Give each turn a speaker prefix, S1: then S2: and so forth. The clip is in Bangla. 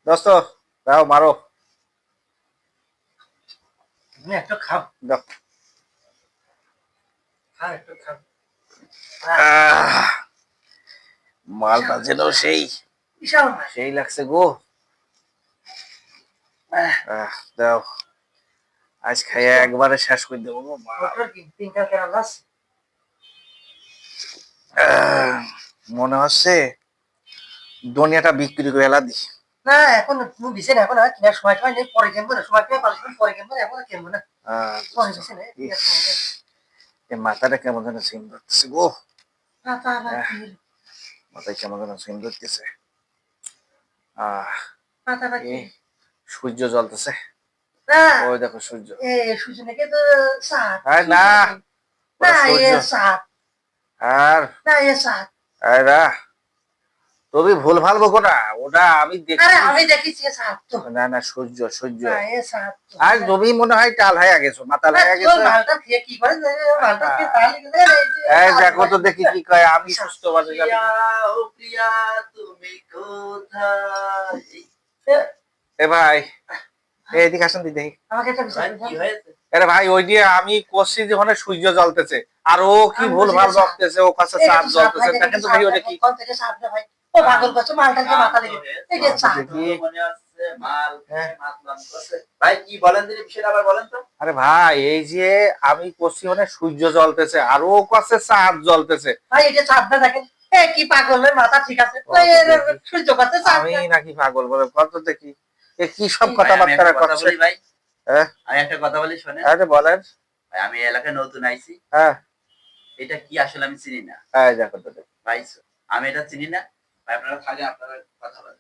S1: দোস্ত দাও মারো।
S2: তুমি একটু খাও,
S1: দাও।
S2: খাও একটু খাও।
S1: আহ, মালটা যেন সেই
S2: বিশাল মাছ।
S1: সেই লাগছে গো। দাও, আজ খাইয়া একবারে শেষ করে দেবো গো মাল।
S2: ওটার কি তিনটা কেরালা আছে?
S1: মনে হচ্ছে দুনিয়াটা বিক্রি করে এলা দি।
S2: না এখন তুমি দিছে না, এখন আর কিনার সময় সময় নেই, পরে কিনবো না, সময় পেয়ে পাঁচ পরে কিনবো না, এখন আর কিনবো না, পরে দিছে না, কিনার সময় নেই।
S1: এই মাথাটা কেমন যেন সিম ধরতেছে গো।
S2: মাথা আবার কি হলো?
S1: মাথায় কেমন যেন সিম ধরতেছে।
S2: মাথা আবার কি
S1: এই
S2: হলো?
S1: সূর্য জ্বলতেছে।
S2: না
S1: ওই দেখো সূর্য।
S2: সূর্য নাকি তো সাত,
S1: আরে না,
S2: না
S1: ওটা সূর্য।
S2: সাত,
S1: আর
S2: না সাত।
S1: আরে তুমি ভুল ভাল বকো না, ওটা আমি
S2: আরে
S1: দেখছি।
S2: আমি দেখেছি সাত তো।
S1: না না, সূর্য সূর্য।
S2: না সাত তো।
S1: আর তুমি মনে হয় টাল হয়ে গেছো, মাথা লাগা গেছে।
S2: মালটা খেয়ে কি করে, মালটা খেয়ে তাহলে
S1: এই দেখো তো দেখি কি কয়, আমি সুস্থ বাজে যাবো।
S2: ও প্রিয়া তুমি কোথায়?
S1: এ ভাই, এদিকে আসেন দিদি।
S2: আমাকে একটা বিষয় কি হয়েছে?
S1: আরে ভাই, ওই দিয়ে আমি করছি যখন সূর্য জ্বলতেছে, আর ও কি ভুল ভাল বকতেছে, ও কাছে চাঁদ জ্বলতেছে। দেখেন তো ভাই ওটা কি।
S2: কোন থেকে সাত রে ভাই? ও পাগল করছে, মালটাকে মাথা লেগে এই যে চাঁদ
S3: মনে হচ্ছে মাল মাতলাম করছে। ভাই কি বলেন দিদি, বিষয়টা আবার বলেন তো।
S1: আরে ভাই, এই যে আমি করছি মানে সূর্য জ্বলতেছে, আর ও কাছে চাঁদ জ্বলতেছে।
S2: ভাই এই যে চাঁদটা দেখেন, এ কি পাগলের মাথা ঠিক আছে? সূর্য কাছে চাঁদ,
S1: আমি নাকি পাগল বলে কত দেখি, এ কি সব কথাবার্তা করছে
S3: ভাই?
S1: হ্যাঁ,
S3: আমি একটা কথা বলি শোনেন।
S1: আরে বলেন।
S3: ভাই আমি এই এলাকায় নতুন আইছি,
S1: হ্যাঁ,
S3: এটা কি আসলে আমি চিনি না
S1: হ্যাঁ দেখো তো।
S3: ভাই, আমি এটা চিনি না ভাই, আপনারা খালি আপনারা কথা বলেন।